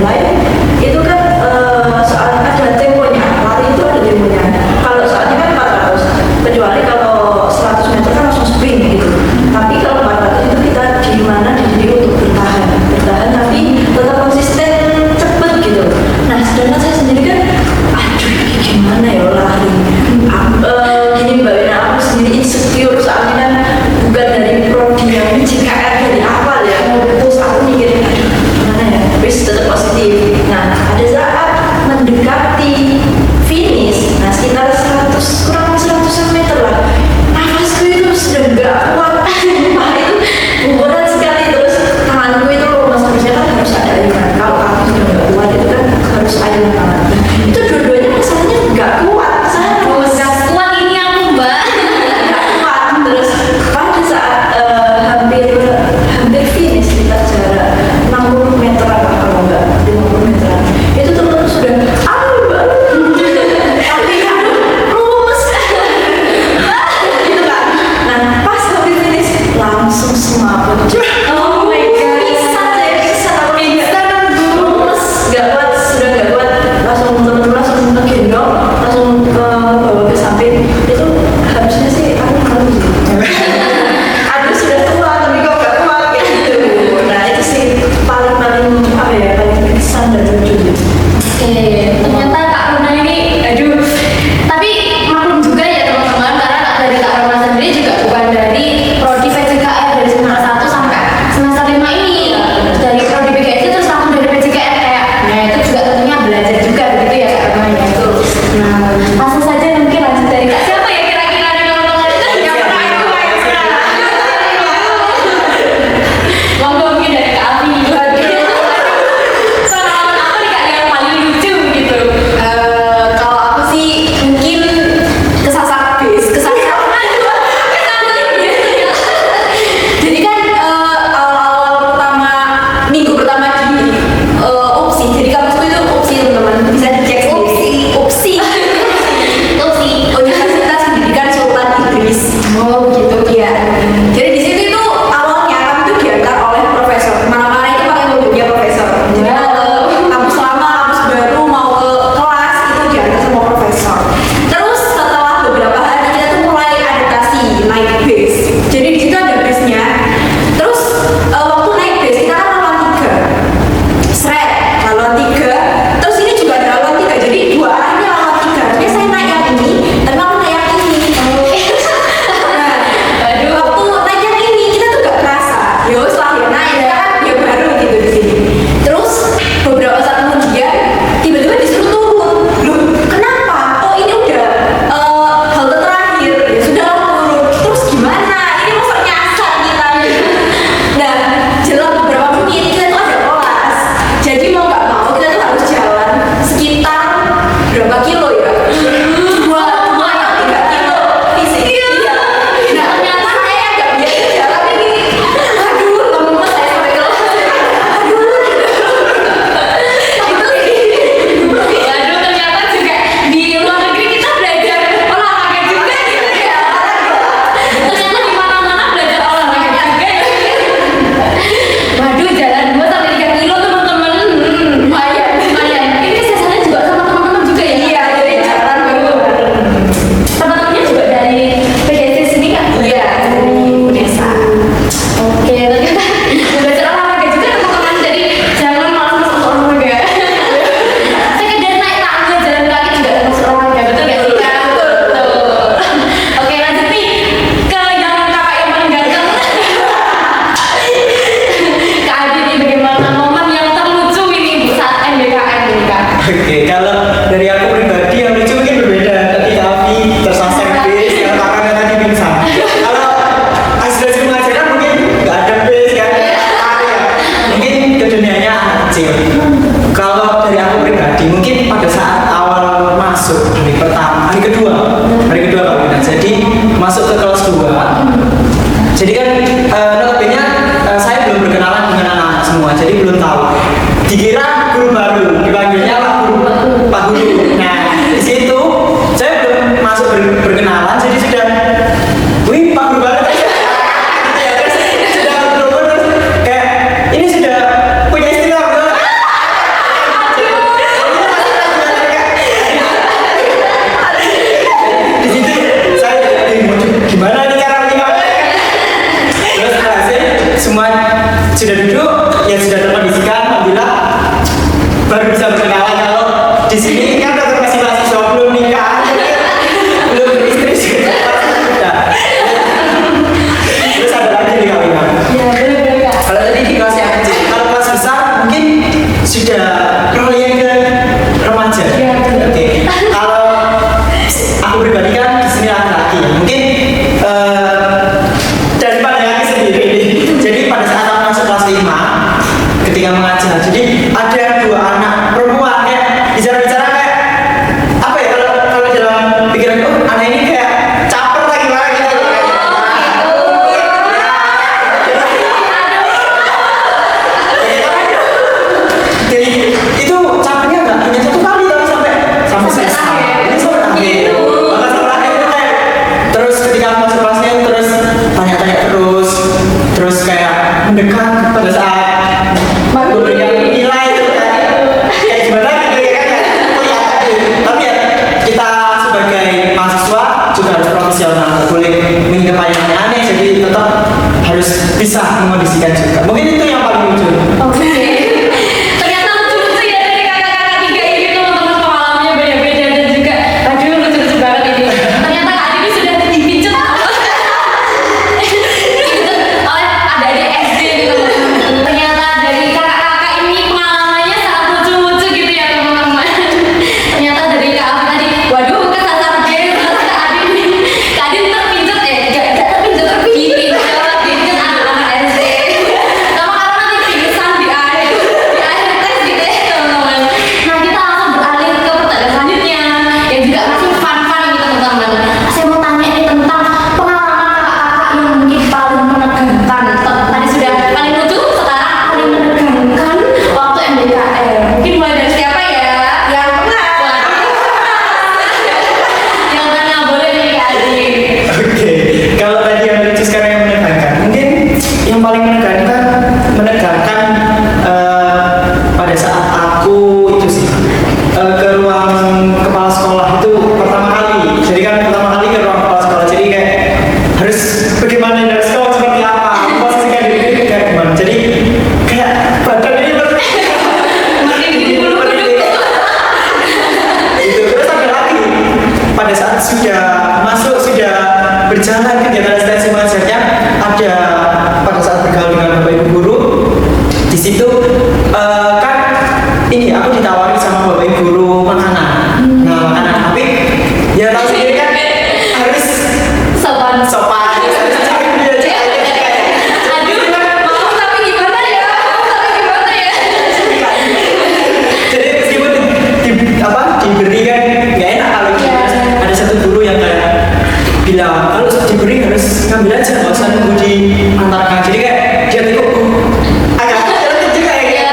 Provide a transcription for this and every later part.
mulai itu kan soal ada temponya, lari itu ada temponya. Kalau soalnya kan 400, kecuali kalau 100 meter kan langsung sprint gitu. Tapi kalau 400 itu kita di mana dididik untuk bertahan tapi tetap konsisten cepet gitu. Nah sedangkan saya sendiri kan aduh gimana ya lari gini Mbak Wina, aku sendiri insecure soalnya kan bukan dari prodi yang JKR dari awal ya, terus aku mikirin aduh gimana ya, wis tetap positif. Nah ada saat mendekati finish, nah sekitar 100 kurang 100 meter lah, nafasku itu sudah nggak kuat. Wah itu guguran sekali, terus tanganku itu mas harusnya kan harus ada ayunan, kalau aku sudah nggak kuat itu kan harus ayunan tangan. Itu dua-duanya masalahnya nggak kuat. Pada saat hampir finish kita jarak 60 meter apa kalau enggak 50 meter itu teman sudah tapi rumus gitu kan. Nah pas habis finish langsung semaput. Oh my god, bisa rumus nggak kuat, sudah nggak kuat, langsung teman-teman langsung gendong, langsung bawa ke samping. Itu harusnya sih aku malu sih. Aduh sudah tua tapi kok gak kuat kayak gitu. Nah itu sih paling apa ya, paling berkesan dan lucu gitu. Ternyata Kak Runa ini aduh, tapi maklum juga ya teman-teman, karena dari Kak Runa sendiri juga bukan dari prodi PJKR dari semester 1 sampai semester 5 ini, dari prodi PGS terus langsung dari PJKR kayak, nah itu juga tentunya belajar juga begitu ya Kak Runa ya. Nah langsung saja mungkin lanjut dari Kak siapa ya kira-kira nih teman-teman itu yang pernah aku monggo mungkin dari Kak Alfi. Pengalaman apa nih Kak yang paling lucu gitu? Kalau aku sih mungkin kesasar bis. Jadi kan awal-awal pertama minggu pertama di UPSI, jadi kampusku itu UPSI teman-teman, bisa dicek sendiri. UPSI Universitas Pendidikan Sultan Idris. Oh begitu ya. Jadi di situ itu awalnya kami itu diantar oleh profesor. Kemana-mana itu pakai mobilnya profesor. Jadi kampus lama, kampus baru mau ke kelas itu diantar sama profesor. Terus setelah beberapa hari kita tuh mulai adaptasi naik bis. Jadi di situ ada bisnya. Terus waktu naik bis kita kan laluan 3. Laluan 3. Terus ini juga ada laluan 3. Jadi dua arahnya laluan 3. Jadi saya naik yang ini, tapi aku naik yang ini. Nah, waktu naik yang ini kita tuh gak kerasa. Yos lah ya naik ya kan, ya baru gitu di sini. Terus beberapa saat kemudian tiba-tiba disuruh turun. Loh, kenapa? Oh ini udah halte terakhir. Ya sudah turun. Terus gimana? Ini mau nyasar kita. Nah, jelang beberapa menit kita tuh ada kelas. Jadi mau nggak mau kita tuh harus jalan sekitar berapa kilo ya? 2 atau 3 kilo fisik. Iya. Nah ternyata saya agak biasa jalan ini. Aduh lemes saya sampai kelas. Aduh. Itu sih. Aduh ternyata juga di luar negeri kita belajar olahraga juga gitu ya. Ternyata di mana-mana belajar olahraga juga ya. Waduh jalan 2 sampai 3 kilo teman-teman. Lumayan. Ini sesanya juga sama teman-teman juga ya? Iya, dari jalan baru. Teman-temannya juga dari PGS sini kan? Iya, dari UNESA. Oke, ternyata belajar olahraga juga teman-teman. Jadi jangan malas masuk olahraga. Sekedar naik tangga jalan kaki juga termasuk olahraga, betul gak sih Kak? Betul. Oke lanjut nih ke yang kakak yang paling ganteng. Kak Adi nih, bagaimana momen yang terlucu ini saat MBKM ini Kak? Oke, kalau dari aku pribadi yang lucu mungkin berbeda. Ketika Avi tersasar bis, yang tangannya tadi pingsan. Kalau hasil pelajaran mungkin nggak ada bis kan, mungkin ke dunianya anak kecil. Kalau dari aku pribadi, mungkin pada saat awal masuk hari pertama, hari kedua kalau kita jadi masuk ke kelas 2. Jadi kan notabene saya belum berkenalan dengan anak-anak semua, jadi belum tahu. Dikira guru baru, dipanggilnya Pak Guru. Nah di situ saya belum masuk berkenalan, jadi sudah, wih Pak Guru baru. Sudah berkenalan, terus kayak ini sudah punya istilah. ya sudah terkondisikan, alhamdulillah baru bisa berkenalan. Kalau di sini kan masih mahasiswa belum nikah, belum beristri sudah. Terus ada lagi nih kali kan? Ya, boleh Kak. Kalau tadi di kelas yang kecil, kalau kelas besar mungkin sudah proyek ke remaja. Iya, betul. Oke. Kalau aku pribadi kan di sini laki-laki, mungkin daripada yang sendiri. Jadi pada saat aku masuk kelas 5, ketika mengajar, jadi ada 2 anak perempuan kayak bicara-bicara kayak apa ya, kalau dalam pikiranku, anak ini kayak caper lagi gitu. Jadi itu capeknya nggak hanya 1 kali tapi sampai selesai. Ini sampai akhir. Bahkan sampai akhir itu kayak terus ketika aku masuk kelasnya terus tanya-tanya terus kayak mendekat pada saat memberikan nilai itu kayak gimana gitu ya kan kelihatan gitu. Tapi ya kita sebagai mahasiswa juga harus profesional, nggak boleh mengingkap yang aneh, jadi tetap harus bisa mengondisikan juga. Mungkin itu yang paling lucu. Oke. Ternyata lucu-lucu ya dari kakak-kakak 3 ini, teman-teman, pengalamannya beda-beda dan juga aduh lucu-lucu banget ini. Ternyata Kak Adi ini sudah dipicut oleh adik-adik SD gitu. Ternyata dari kakak-kakak ini pengalamannya sangat lucu-lucu gitu ya teman-teman. Ternyata dari Kak Afi tadi, waduh kesasar game Kak Adi ini. Kak Adi terpincut dipincut anak-anak SD. Sama karena nanti pingsan di akhir tes gitu ya teman-teman. Nah kita langsung beralih ke pertanyaan selanjutnya yang juga masih fun-fun ini teman-teman. Saya mau tanya ini tentang pengalaman kakak-kakak yang mungkin paling menegangkan. Tadi sudah paling lucu, sekarang paling menegangkan waktu MBKR. Mungkin mulai dari siapa ya? Yang pernah. Yang tanya boleh nih Kak Adi. Oke, kalau tadi yang lucu sekarang yang menegangkan, mungkin yang paling menegangkan pada saat aku itu sih ke ruang kepala sekolah itu pertama kali. Jadi kan pertama kali ke ruang kepala sekolah, jadi kayak harus bagaimana dari sekolah seperti apa, posisikan diri kayak gimana. Jadi kayak badan ini itu. Terus ada lagi pada saat sudah masuk, sudah berjalan kegiatan asistensi mengajarnya, ada pada saat bergaul dengan bapak ibu guru di situ kan ini aku ditawari sama bapak ibu guru makanan. Nah makanan, tapi ya tahu sendiri kan harus Sopan. sopan, harus cari dia Aduh, mau tapi gimana ya? jadi meskipun diberi kan nggak enak kalau gitu. Iya. Ada satu guru yang kayak bilang kalau diberi harus ngambil aja, nggak usah nunggu diantarkan. Jadi kayak dia tuh agak juga ya.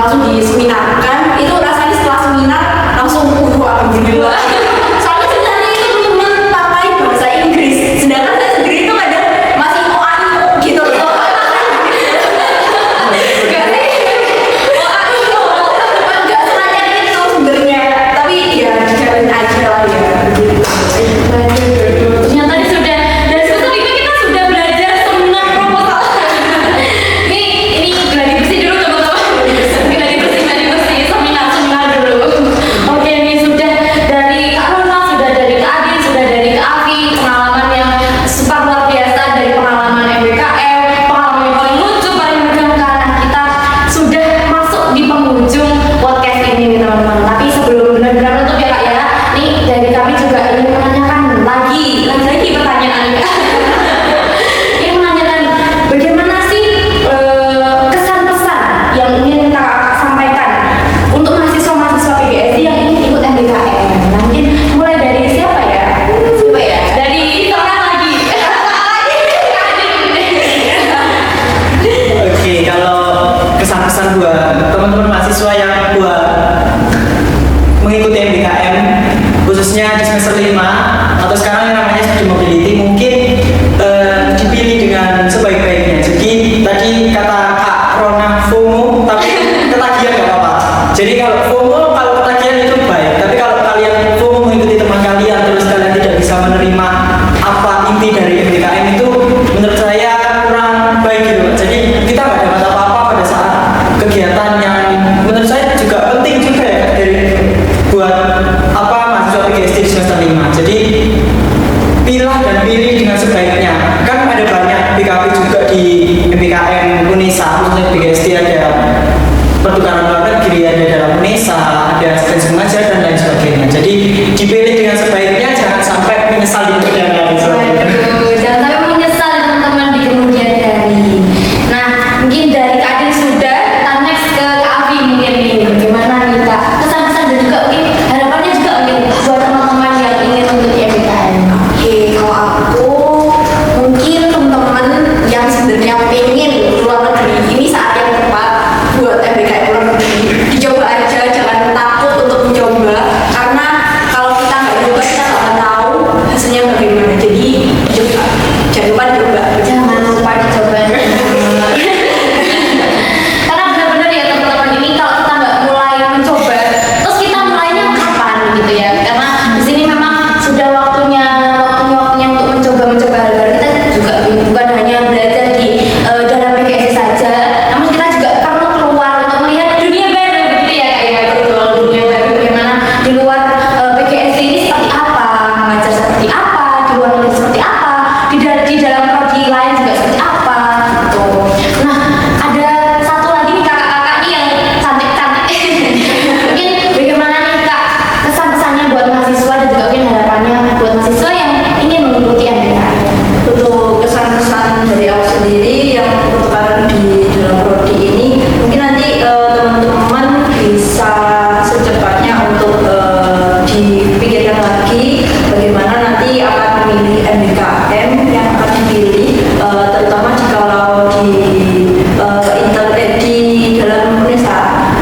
langsung diseminarkan. Itu rasanya setelah seminar langsung alhamdulillah. Soalnya sebenarnya itu teman pakai bahasa Inggris, sedangkan saya sendiri itu kadang masih gitu loh. Gak sih? Gak selancar itu sebenarnya, tapi ya dijalanin aja lah ya. Ternyata ini sudah dari semester 5 kita sudah belajar seminar proposal. Ini gladi bersih dulu teman-teman. Gladi bersih seminar dulu. Oke, ini sudah dari Kak Rona, sudah dari Kak Adin, sudah dari Kak Afi, pengalaman yang super luar biasa dari pengalaman MBKM, pengalaman yang paling lucu, paling menegangkan. Kita sudah masuk di penghujung podcast ini nih teman-teman. Tapi sebelum benar-benar nutup ya Kak ya, nih dari kami juga ingin menanyakan lagi pertanyaan Kak. Ingin menanyakan bagaimana sih kesan-pesan yang ingin Kak sampaikan untuk mahasiswa-mahasiswa PGSD yang ingin ikut MBKM. Nah, mungkin mulai dari siapa ya? Dari Tora lagi. Oke, kalau kesan-kesan buat teman-teman mahasiswa yang buat mengikuti MBKM khususnya di semester 5 atau sekarang yang namanya studi mobility, mungkin dipilih dengan sebaik-baiknya. Jadi tadi kata Kak Rona FOMO, tapi ketagihan gak apa-apa. Jadi kalau FOMO, kalau ketagihan itu baik, tapi kalau kalian FOMO mengikuti teman kalian terus kalian tidak bisa menerima apa inti dari MBKM, itu menurut saya kurang baik gitu. Jadi kita nggak dapat apa-apa pada saat kegiatan yang menurut saya juga penting juga ya dari buat apa mahasiswa PGSD di semester 5. Jadi pilih dan pilih dengan sebaiknya. Kan ada banyak PKP juga di MBKM UNESA, khususnya PGSD ada pertukaran luar negeri, ada dalam UNESA, ada asistensi mengajar dan lain sebagainya. Jadi dipilih dengan sebaiknya, jangan sampai menyesal di kemudian hari. Waduh, jangan sampai menyesal teman-teman di kemudian hari. Nah, mungkin dari Kak Adin sudah, kita next ke Kak Afi mungkin nih. Bagaimana nih Kak? Kesan-kesan dan juga mungkin harapannya juga mungkin buat teman-teman yang ingin untuk MBKM. Oke, kalau aku mungkin teman-teman yang sebenarnya pengen keluar negeri, ini saat yang tepat buat MBKM keluar negeri. Dicoba aja, jangan takut untuk mencoba, karena kalau kita nggak coba kita nggak akan tahu hasilnya bagaimana. Jadi coba, jangan lupa dicoba. Jangan lupa dicoba. Karena benar-benar ya teman-teman, ini kalau kita nggak mulai mencoba, terus kita mulainya kapan gitu ya? Karena di sini memang sudah waktunya untuk mencoba hal baru. Kita juga bukan hanya belajar di dalam PGSD saja, namun kita juga perlu keluar untuk melihat dunia baru gitu ya Kak ya. Betul, dunia baru bagaimana di luar PGSD ini seperti apa, mengajar seperti apa, di luar negeri seperti apa, di dalam prodi lain juga seperti apa gitu. Nah, ada satu lagi nih kakak-kakak nih yang cantik-cantik. Mungkin bagaimana nih Kak kesan-kesannya buat mahasiswa dan juga mungkin harapannya buat mahasiswa yang ingin mengikuti MBKM. Untuk kesan-kesan dari aku sendiri yang pertukaran di dalam prodi ini, mungkin nanti teman-teman bisa secepatnya untuk dipikirkan lagi bagaimana nanti akan memilih MBKM yang akan dipilih, terutama jikalau di dalam UNESA.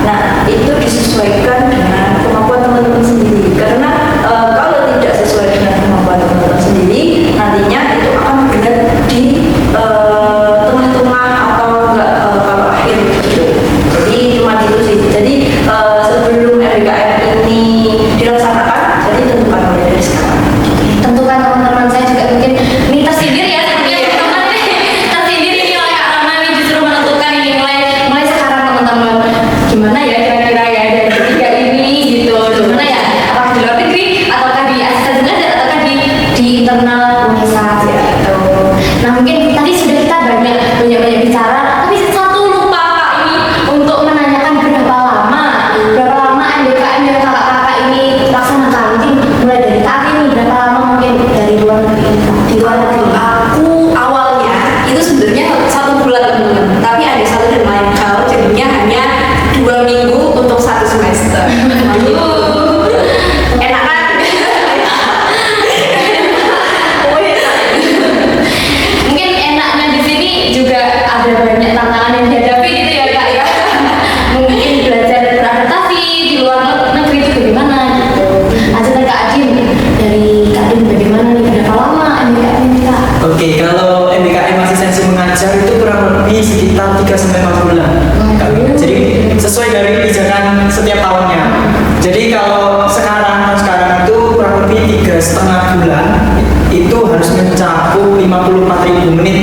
Nah, itu disesuaikan dengan kemampuan teman-teman sendiri, karena kalau tidak sesuai dengan kemampuan teman-teman sendiri, nantinya itu akan berat di tengah-tengah atau enggak kalau akhir gitu. Jadi cuma itu sih. Jadi sebelum MBKM ini dilaksanakan, jadi tentukan mulai dari sekarang. Tentukan teman-teman, saya juga mungkin ini tersindir ya sepertinya teman-teman nih. Tersindir ini oleh Kak Rama nih, justru menentukan ini mulai sekarang teman-teman. Gimana ya kira-kira ya dari ketiga ini gitu. Gimana ya? Apakah di luar negeri ataukah di asistensi mengajar ataukah di internal UNESA gitu. Nah, mungkin tadi sudah kita banyak bicara, tapi satu lupa Kak ini untuk menanyakan berapa dari kebijakan setiap tahunnya. Jadi kalau sekarang itu kurang lebih 3,5 bulan itu harus mencakup 54.000 menit